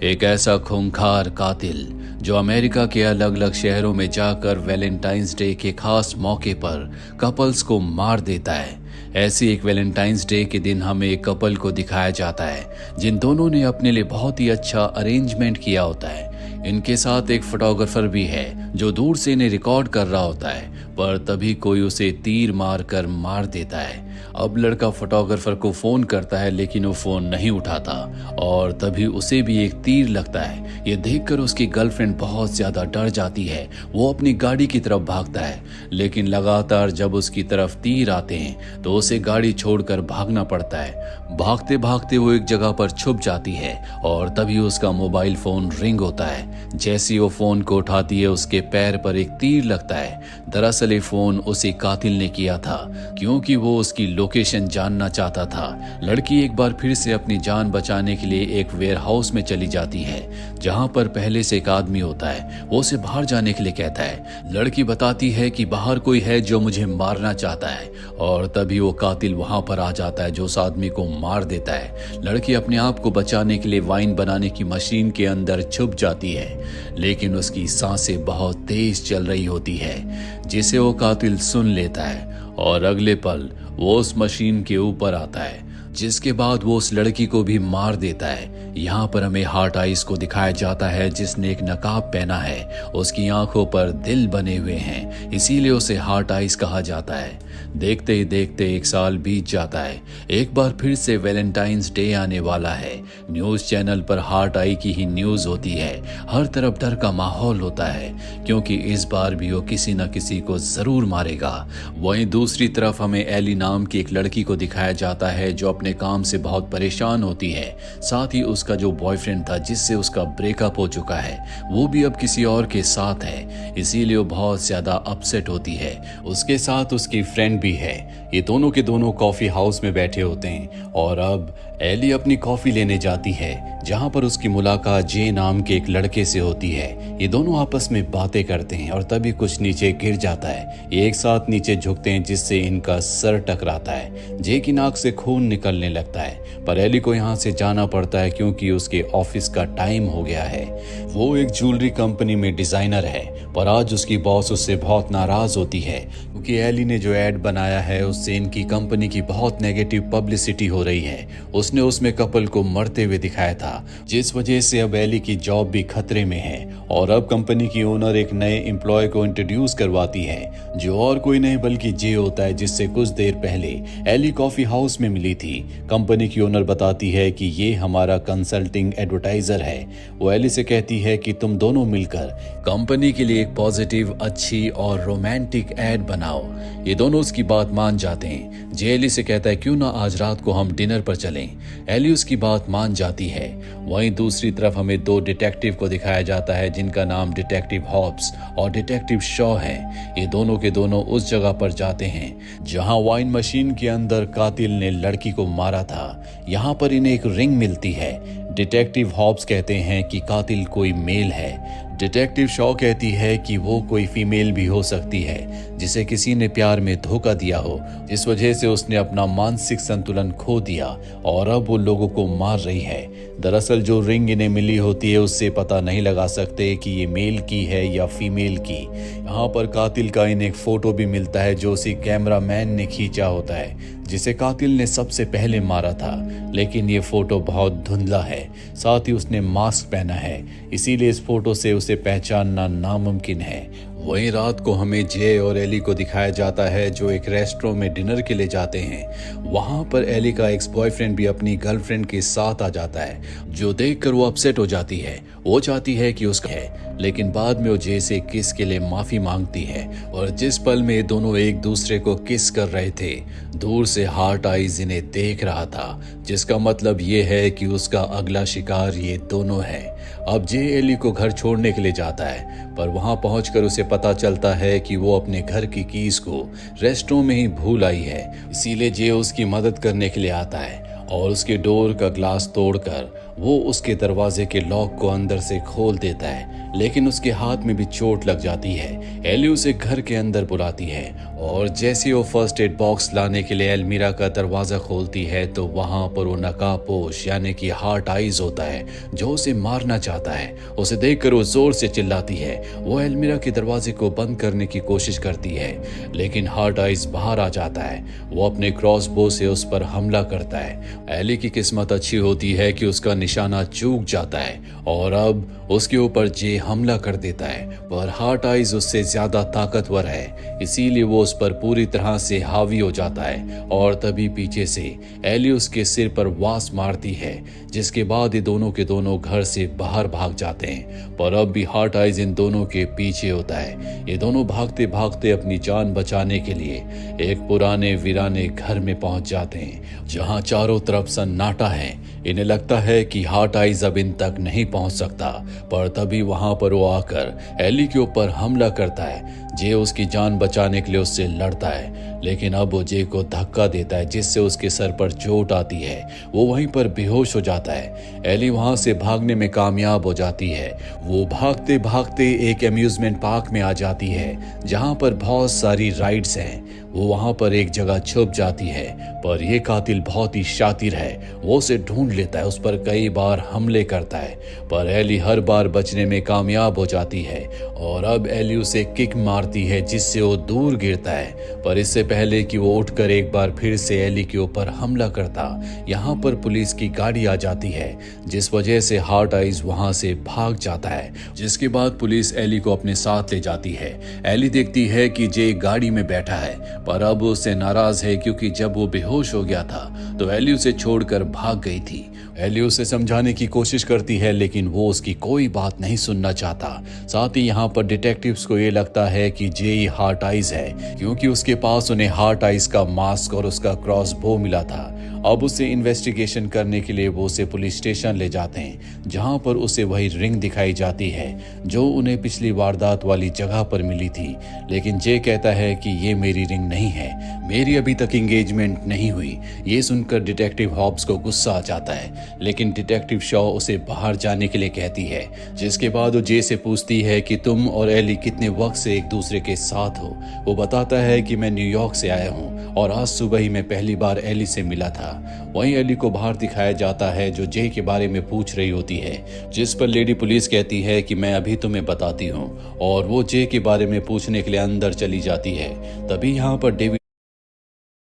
एक ऐसा खूंखार कातिल जो अमेरिका के अलग अलग शहरों में जाकर वैलेंटाइंस डे के खास मौके पर कपल्स को मार देता है। ऐसी एक वैलेंटाइंस डे के दिन हमें एक कपल को दिखाया जाता है जिन दोनों ने अपने लिए बहुत ही अच्छा अरेंजमेंट किया होता है। इनके साथ एक फोटोग्राफर भी है जो दूर से इन्हें रिकॉर्ड कर रहा होता है, पर तभी कोई उसे तीर मार कर मार देता है। अब लड़का फोटोग्राफर को फोन करता है लेकिन वो फोन नहीं उठाता और तभी उसे भी एक तीर लगता है। ये देखकर उसकी गर्लफ्रेंड बहुत ज्यादा डर जाती है। वो अपनी गाड़ी की तरफ भागता है, लेकिन लगातार जब उसकी तरफ तीर आते हैं तो उसे गाड़ी छोड़कर भागना पड़ता है। भागते भागते वो एक जगह पर छुप जाती है और तभी उसका मोबाइल फोन रिंग होता है। जैसे वो फोन को उठाती है उसके पैर पर एक तीर लगता है। दरअसल ये फोन उसी कातिल ने किया था क्योंकि वो उसकी लोकेशन जानना चाहता था। लड़की एक बार फिर से अपनी जान बचाने के लिए एक वेयर हाउस में चली जाती है जहां पर पहले से एक आदमी होता है। वो उसे बाहर जाने के लिए कहता है। लड़की बताती है कि बाहर कोई है जो मुझे मारना चाहता है और तभी वो कातिल वहां पर आ जाता है जो उस आदमी को मार देता है। लड़की अपने आप को बचाने के लिए वाइन बनाने की मशीन के अंदर छुप जाती है, लेकिन उसकी सांसें बहुत तेज चल रही होती है जिसे वो कातिल सुन लेता है और अगले पल वो उस मशीन के ऊपर आता है, जिसके बाद वो उस लड़की को भी मार देता है। यहाँ पर हमें हार्ट आइज को दिखाया जाता है जिसने एक नकाब पहना है। उसकी आंखों पर दिल बने हुए हैं, इसीलिए उसे हार्ट आइज कहा जाता है। देखते ही देखते एक साल बीत जाता है। एक बार फिर से वैलेंटाइंस डे आने वाला है। न्यूज चैनल पर हार्ट आई की ही न्यूज होती है। हर तरफ डर का माहौल होता है क्योंकि इस बार भी वो किसी न किसी को जरूर मारेगा। वहीं दूसरी तरफ हमें एली नाम की एक लड़की को दिखाया जाता है जो अपने काम से बहुत परेशान होती है। साथ ही उसका जो बॉयफ्रेंड था जिससे उसका ब्रेकअप हो चुका है वो भी अब किसी और के साथ है, इसीलिए वो बहुत ज्यादा अपसेट होती है। उसके साथ उसकी फ्रेंड भी है। ये दोनों के दोनों कॉफी हाउस में बैठे होते हैं और अब एली अपनी कॉफी लेने जाती है जहां पर उसकी मुलाकात जे नाम के एक लड़के से होती है। ये दोनों आपस में बातें करते हैं और तभी कुछ नीचे गिर जाता है। ये एक साथ नीचे झुकते हैं जिससे इनका सर टकराता है। जे की नाक से खून निकलने लगता है, पर एली को यहाँ से जाना पड़ता है क्योंकि उसके ऑफिस का टाइम हो गया है। वो एक ज्वेलरी कंपनी में डिजाइनर है, पर आज उसकी बॉस उससे बहुत नाराज होती है क्योंकि एली ने जो एड बनाया है उससे इनकी कंपनी की बहुत नेगेटिव पब्लिसिटी हो रही है। उसने उसमें कपल को मरते हुए दिखाया था, जिस वजह से अब एली की जॉब भी खतरे में है। और अब कंपनी की ओनर एक नए एम्प्लॉय को इंट्रोड्यूस करवाती है जो और कोई नहीं बल्कि जे होता है, जिससे कुछ देर पहले एली कॉफी हाउस में मिली थी। कंपनी की ओनर बताती है कि ये हमारा कंसल्टिंग एडवर्टाइजर है। वो एली से कहती है कि तुम दोनों मिलकर कंपनी के लिए एक पॉजिटिव, अच्छी और रोमांटिक एड बनाओ। ये दोनों उसकी बात मान जाते हैं। जे एली से कहता है क्यों ना आज रात को हम डिनर पर चलें। एली उसकी बात मान जाती है। वहीं दूसरी तरफ हमें दो डिटेक्टिव को दिखाया जाता है जिनका नाम डिटेक्टिव हॉब्स और डिटेक्टिव शॉ है। ये दोनों के दोनों उस जगह पर जाते हैं जहां वाइन मशीन के अंदर कातिल ने लड़की को मारा था। यहाँ पर इन्हें एक रिंग मिलती है। डिटेक्टिव हॉब्स कहते हैं कि कातिल कोई मेल है। डिटेक्टिव शॉ कहती है कि वो कोई फीमेल भी हो सकती है जिसे किसी ने प्यार में धोखा दिया हो, जिस वजह से उसने अपना मानसिक संतुलन खो दिया और अब वो लोगों को मार रही है। दरअसल जो रिंग इन्हें मिली होती है उससे पता नहीं लगा सकते कि ये मेल की है या फीमेल की। यहाँ पर कातिल का इन्हें एक फोटो भी मिलता है जो उसी कैमरामैन ने खींचा होता है जिसे कातिल ने सबसे पहले मारा था, लेकिन ये फोटो बहुत धुंधला है। साथ ही उसने मास्क पहना है, इसीलिए इस फोटो से उसे पहचानना नामुमकिन है। वहीं रात को हमें जे और एली को दिखाया जाता है जो एक रेस्टोरेंट में डिनर के लिए जाते हैं। वहां पर एली का एक्स बॉयफ्रेंड भी अपनी गर्लफ्रेंड के साथ आ जाता है, जो देखकर वो अपसेट हो जाती है। वो चाहती है कि उसका है, लेकिन बाद में वो जे से किस के लिए माफी मांगती है। और जिस पल में दोनों एक दूसरे को किस कर रहे थे, दूर से हार्ट आइज इन्हें देख रहा था, जिसका मतलब ये है कि उसका अगला शिकार ये दोनों है। अब जे एली को घर छोड़ने के लिए जाता है, पर वहां पहुंचकर उसे पता चलता है कि वो अपने घर की कीज को रेस्टोरेंट में ही भूल आई है। इसीलिए जे उसकी मदद करने के लिए आता है और उसके डोर का ग्लास तोड़कर वो उसके दरवाजे के लॉक को अंदर से खोल देता है। लेकिन उसके हाथ में भी चोट लग जाती है। एली उसे घर के अंदर बुलाती है और जैसे वो फर्स्ट एड बॉक्स लाने के लिए अलमीरा का दरवाजा खोलती है तो वहां पर वो नकाबपोश यानी कि हार्ट आइज होता है जो उसे मारना चाहता है। उसे देखकर वो जोर से चिल्लाती है। वो अलमीरा के दरवाजे को बंद करने की कोशिश करती है लेकिन हार्ट आइज बाहर आ जाता है। वो अपने क्रॉस बो से उस पर हमला करता है। एली की किस्मत अच्छी होती है कि उसका निशाना चूक जाता है और अब उसके ऊपर जे हमला कर देता है, पर हार्ट आइज उससे ज्यादा ताकतवर है, इसीलिए वो उस पर पूरी तरह से हावी हो जाता है और तभी पीछे से एली उसके सिर पर वास मारती है, जिसके बाद ये दोनों के दोनों घर से बाहर भाग जाते हैं। पर अब भी हार्ट आइज इन दोनों के पीछे होता है। ये दोनों भागते भागते अपनी जान बचाने के लिए एक पुराने वीराने घर में पहुंच जाते हैं जहां चारों तरफ सन्नाटा है। इन्हें लगता है कि हार्ट आइज अब इन तक नहीं पहुंच सकता, पर तभी वहां पर वो आकर एली के ऊपर हमला करता है। जे उसकी जान बचाने के लिए उससे लड़ता है लेकिन अब वो जे को धक्का देता है जिससे उसके सर पर चोट आती है। वो वहीं पर बेहोश हो जाता है। एली वहां से भागने में कामयाब हो जाती है। वो भागते भागते एक अम्यूजमेंट पार्क में आ जाती है जहां पर बहुत सारी राइड्स हैं। वो वहां पर एक जगह छुप जाती है, पर यह कातिल बहुत ही शातिर है। वो उसे ढूंढ लेता है, उस पर कई बार हमले करता है, पर एली हर बार बचने में कामयाब हो जाती है और अब एली उसे किक मारती है जिससे वो दूर गिरता है। पर इससे पहले कि वो उठकर एक बार फिर से एली के ऊपर हमला करता, यहाँ पर पुलिस की गाड़ी आ जाती है जिस वजह से हार्ट आइज वहां से भाग जाता है, जिसके बाद पुलिस एली को अपने साथ ले जाती है। एली देखती है कि जे गाड़ी में बैठा है, पर अब उससे नाराज है क्योंकि जब वो बेहोश हो गया था तो एली उसे छोड़कर भाग गई थी। एली उसे समझाने की कोशिश करती है लेकिन वो उसकी कोई बात नहीं सुनना चाहता। साथ ही यहाँ पर डिटेक्टिव्स को ये लगता है कि जे हार्ट आइज है क्योंकि उसके पास उन्हें हार्ट आइज का मास्क और उसका क्रॉस बो मिला था। अब उसे इन्वेस्टिगेशन करने के लिए वो उसे पुलिस स्टेशन ले जाते हैं जहाँ पर उसे वही रिंग दिखाई जाती है जो उन्हें पिछली वारदात वाली जगह पर मिली थी। लेकिन जे कहता है कि ये मेरी रिंग नहीं है, मेरी अभी तक एंगेजमेंट नहीं हुई। ये सुनकर डिटेक्टिव हॉब्स को गुस्सा आ जाता है, लेकिन डिटेक्टिव शॉ उसे बाहर जाने के लिए कहती है, जिसके बाद वो जे से पूछती है कि तुम और एली कितने वक्त से एक दूसरे के साथ हो। वो बताता है कि मैं न्यूयॉर्क से आया हूँ और आज सुबह ही मैं पहली बार एली से मिला था। वहीं एली को बाहर दिखाया जाता है जो जे के बारे में पूछ रही होती है, जिस पर लेडी पुलिस कहती है कि मैं अभी तुम्हें बताती हूँ, और वो जे के बारे में पूछने के लिए अंदर चली जाती है। तभी यहाँ पर डेविड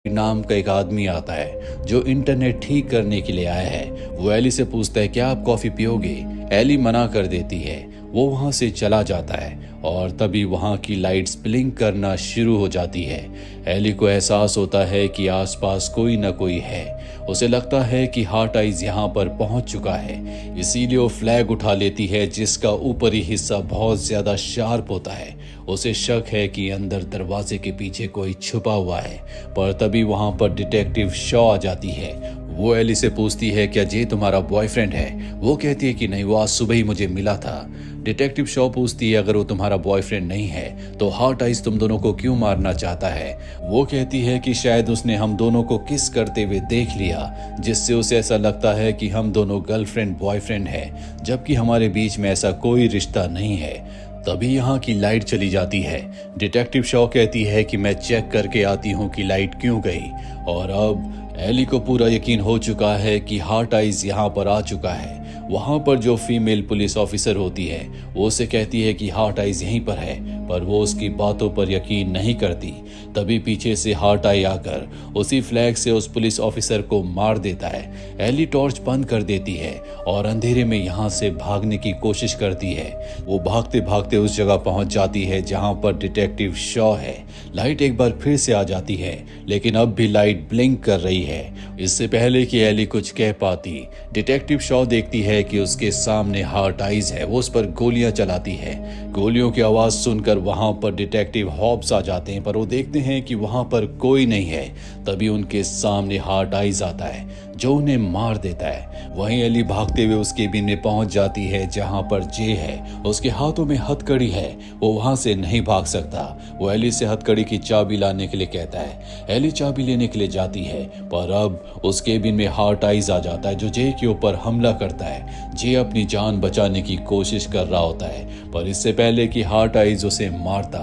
नाम का एक आदमी आता है जो इंटरनेट ठीक करने के लिए आया है। वो एली से पूछता है क्या आप कॉफी पियोगे। एली मना कर देती है। वो वहां से चला जाता है और तभी वहां की लाइट्स ब्लिंक करना शुरू हो जाती है। एली को एहसास होता है कि आसपास कोई न कोई है। उसे लगता है कि हार्ट आइज यहाँ पर पहुंच चुका है, इसीलिए वो फ्लैग उठा लेती है जिसका ऊपरी हिस्सा बहुत ज्यादा शार्प होता है। उसे शक है कि अंदर दरवाजे के पीछे कोई छुपा हुआ है, पर तभी वहां पर डिटेक्टिव शॉ आ जाती है। वो एली से पूछती है क्या जे तुम्हारा बॉयफ्रेंड है। वो कहती है कि नहीं, वो आज सुबह ही मुझे मिला था। डिटेक्टिव शॉ पूछती है अगर वो तुम्हारा बॉयफ्रेंड नहीं है तो हार्ट आइज तुम दोनों को क्यों मारना चाहता है। वो कहती है कि शायद उसने हम दोनों को किस करते हुए देख लिया, जिससे उसे ऐसा लगता है कि हम दोनों गर्लफ्रेंड बॉयफ्रेंड हैं, जबकि हमारे बीच में ऐसा कोई रिश्ता नहीं है। तभी यहाँ की लाइट चली जाती है। डिटेक्टिव शॉ कहती है कि मैं चेक करके आती हूँ कि लाइट क्यों गई, और अब एली को पूरा यकीन हो चुका है कि हार्ट आइज यहाँ पर आ चुका है। वहां पर जो फीमेल पुलिस ऑफिसर होती है वो उसे कहती है कि हार्ट आइज यहीं पर है, पर वो उसकी बातों पर यकीन नहीं करती। तभी पीछे से हार्ट आई आकर उसी फ्लैग से उस पुलिस ऑफिसर को मार देता है। एली टॉर्च बंद कर देती है और अंधेरे में यहाँ से भागने की कोशिश करती है। वो भागते भागते उस जगह पहुंच जाती है जहां पर डिटेक्टिव शॉ है। लाइट एक बार फिर से आ जाती है, लेकिन अब भी लाइट ब्लिंक कर रही है। इससे पहले कि एली कुछ कह पाती, डिटेक्टिव शॉ देखती है कि उसके सामने हार्ट आइज है। वो उस पर गोलियां चलाती है। गोलियों की आवाज सुनकर वहां पर डिटेक्टिव हॉब्स आ जाते हैं, पर वो देखते हैं कि वहां पर कोई नहीं है। तभी उनके सामने हार्ट आइज आता है जो उन्हें मार देता है। वहीं एली भागते हुए उस केबिन में पहुंच जाती है जहां पर जे है। उसके हाथों में हथकड़ी है, वो वहां से नहीं भाग सकता। वो एली से हथकड़ी की चाबी लाने के लिए कहता है। एली चाबी लेने के लिए जाती है, पर अब उस केबिन में हार्ट आइज आ जाता है जो जे के ऊपर हमला करता है। जे अपनी जान बचाने की कोशिश कर रहा होता है, पर इससे पहले कि हार्ट आइज उसे मारता,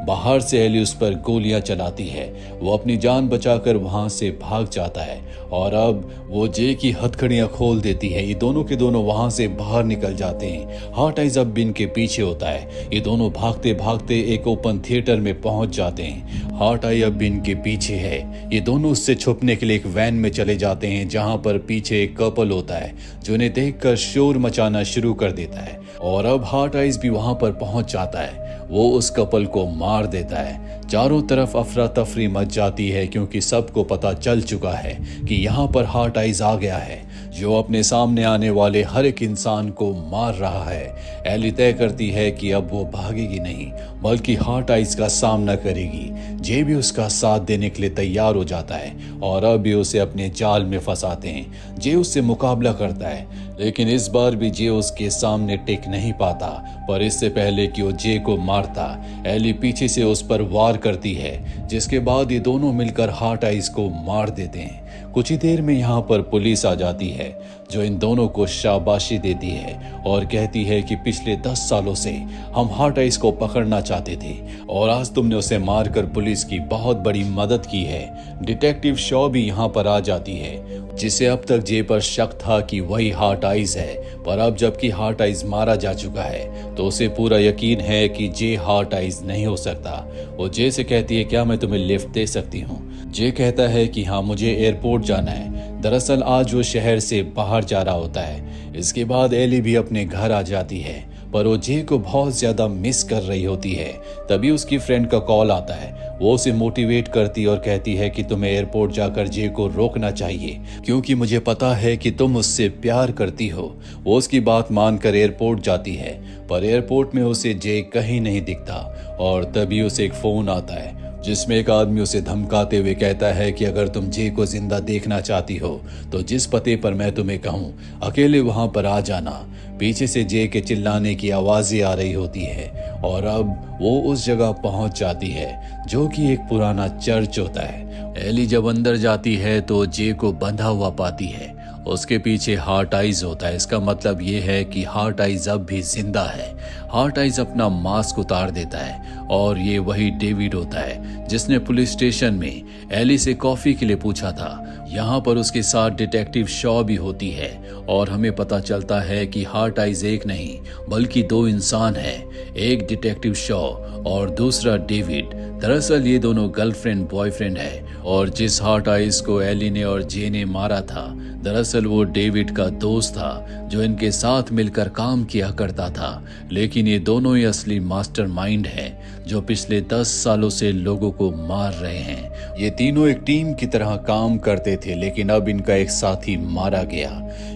बाहर से एली उस पर गोलियां चलाती है। वो अपनी जान बचाकर वहां से भाग जाता है और अब वो जे की हथकड़ियां खोल देती है। ये दोनों के दोनों वहां से बाहर निकल जाते हैं। हार्ट आइज अब बिन के पीछे होता है। ये दोनों भागते भागते एक ओपन थिएटर में पहुंच जाते हैं। हार्ट आई अब बिन के पीछे है। ये दोनों उससे छुपने के लिए एक वैन में चले जाते हैं जहां पर पीछे एक कपल होता है जो उन्हें देखकर शोर मचाना शुरू कर देता है। और अब हार्ट आइज भी वहां पर पहुंच जाता है। वो उस कपल को मार देता है। चारों तरफ अफरा तफरी मच जाती है क्योंकि सबको पता चल चुका है कि यहाँ पर हार्ट आइज आ गया है जो अपने सामने आने वाले हर एक इंसान को मार रहा है। एली तय करती है कि अब वो भागेगी नहीं बल्कि हार्ट आइज का सामना करेगी। जे भी उसका साथ देने के लिए तैयार हो जाता है और अब भी उसे अपने जाल में फंसाते हैं। जे उससे मुकाबला करता है लेकिन इस बार भी जे उसके सामने टिक नहीं पाता। पर इससे पहले कि वो जे को मारता, एली पीछे से उस पर वार करती है जिसके बाद ये दोनों मिलकर हार्ट आइज को मार देते हैं। कुछ ही देर में यहाँ पर पुलिस आ जाती है जो इन दोनों को शाबाशी देती है और कहती है कि पिछले 10 सालों से हम हार्ट आइज को पकड़ना चाहते थे और आज तुमने उसे मारकर पुलिस की बहुत बड़ी मदद की है। डिटेक्टिव शॉ भी यहाँ पर आ जाती है जिसे अब तक जे पर शक था कि वही हार्ट आइज है, पर अब जबकि हार्ट आइज मारा जा चुका है तो उसे पूरा यकीन है कि जे हार्ट आइज नहीं हो सकता। वो जे से कहती है, क्या मैं तुम्हें लिफ्ट दे सकती हूँ? जे कहता है कि हाँ, मुझे एयरपोर्ट जाना है। दरअसल आज वो शहर से बाहर जा रहा होता है। इसके बाद एली भी अपने घर आ जाती है पर वो जे को बहुत ज्यादा मिस कर रही होती है। तभी उसकी फ्रेंड का कॉल आता है। वो उसे मोटिवेट करती और कहती है कि तुम्हें एयरपोर्ट जाकर जे को रोकना चाहिए क्योंकि मुझे पता है कि तुम उससे प्यार करती हो। वो उसकी बात मानकर एयरपोर्ट जाती है पर एयरपोर्ट में उसे जे कहीं नहीं दिखता और तभी उसे एक फोन आता है जिसमें एक आदमी उसे धमकाते हुए कहता है कि अगर तुम जे को जिंदा देखना चाहती हो तो जिस पते पर मैं तुम्हें कहूँ अकेले वहां पर आ जाना। पीछे से जे के चिल्लाने की आवाजें आ रही होती है और अब वो उस जगह पहुंच जाती है जो कि एक पुराना चर्च होता है। एली जब अंदर जाती है तो जे को बंधा हुआ पाती है। उसके पीछे हार्ट आइज होता है। इसका मतलब ये है कि हार्ट आइज अब भी जिंदा है। हार्ट आइज अपना मास्क उतार देता है और ये वही डेविड होता है जिसने पुलिस स्टेशन में एली से कॉफी के लिए पूछा था। यहाँ पर उसके साथ डिटेक्टिव शॉ भी होती है और हमें पता चलता है कि हार्ट आइज एक नहीं बल्कि 2 इंसान हैं, एक डिटेक्टिव शॉ और दूसरा डेविड। दरअसल ये दोनों गर्लफ्रेंड बॉयफ्रेंड है और जिस हार्ट आइज को एली ने और जे ने मारा था दरअसल वो डेविड का दोस्त था जो इनके साथ मिलकर काम किया करता था। लेकिन ये दोनों ही असली मास्टरमाइंड है जो पिछले 10 सालों से लोगों को मार रहे हैं। ये तीनों एक टीम की तरह काम करते थे लेकिन अब इनका एक साथी मारा गया।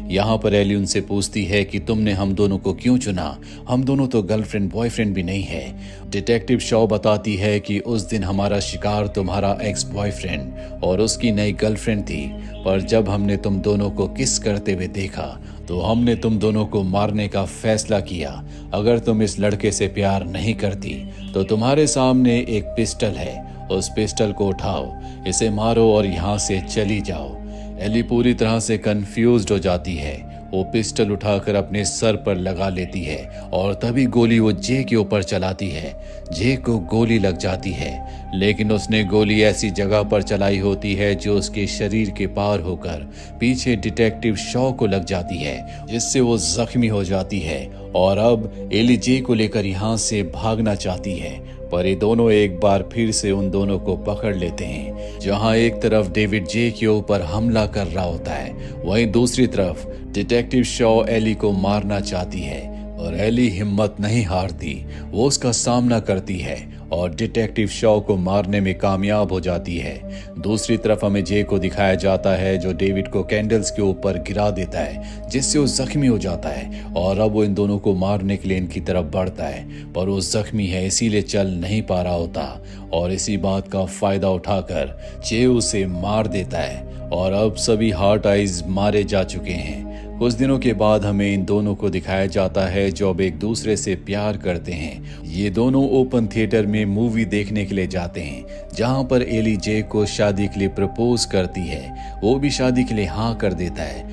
यहाँ पर एली उनसे पूछती है कि तुमने हम दोनों को क्यों चुना? हम दोनों तो गर्लफ्रेंड बॉयफ्रेंड भी नहीं है। डिटेक्टिव शॉ बताती है कि उस दिन हमारा शिकार तुम्हारा एक्स बॉयफ्रेंड और उसकी नई गर्लफ्रेंड थी, पर जब हमने तुम दोनों को किस करते हुए देखा तो हमने तुम दोनों को मारने का फैसला किया। अगर तुम इस लड़के से प्यार नहीं करती तो तुम्हारे सामने एक पिस्टल है, उस पिस्टल को उठाओ, इसे मारो और यहाँ से चली जाओ। एली पूरी तरह से कंफ्यूज्ड हो जाती है। वो पिस्टल उठाकर अपने सर पर लगा लेती है और तभी गोली वो जे के ऊपर चलाती है। जे को गोली लग जाती है लेकिन उसने गोली ऐसी जगह पर चलाई होती है जो उसके शरीर के पार होकर पीछे डिटेक्टिव शॉ को लग जाती है जिससे वो जख्मी हो जाती है और अब एली जे को लेकर यहाँ से भागना चाहती है। पर ये दोनों एक बार फिर से उन दोनों को पकड़ लेते हैं। जहां एक तरफ डेविड जे के ऊपर हमला कर रहा होता है वहीं दूसरी तरफ डिटेक्टिव शॉ एली को मारना चाहती है और एली हिम्मत नहीं हारती। वो उसका सामना करती है और डिटेक्टिव शॉ को मारने में कामयाब हो जाती है। दूसरी तरफ हमें जे को दिखाया जाता है जो डेविड को कैंडल्स के ऊपर गिरा देता है, जिससे वो जख्मी हो जाता है और अब वो इन दोनों को मारने के लिए इनकी तरफ बढ़ता है, पर वो जख्मी है इसीलिए चल नहीं पा रहा होता और इसी बात का फायदा उठाकर जे उसे मार देता है और अब सभी हार्ट आइज मारे जा चुके हैं। कुछ दिनों के बाद हमें इन दोनों को दिखाया जाता है जो अब एक दूसरे से प्यार करते हैं। ये दोनों ओपन थिएटर में मूवी देखने के लिए जाते हैं जहां पर एली जे को शादी के लिए प्रपोज करती है। वो भी शादी के लिए हाँ कर देता है।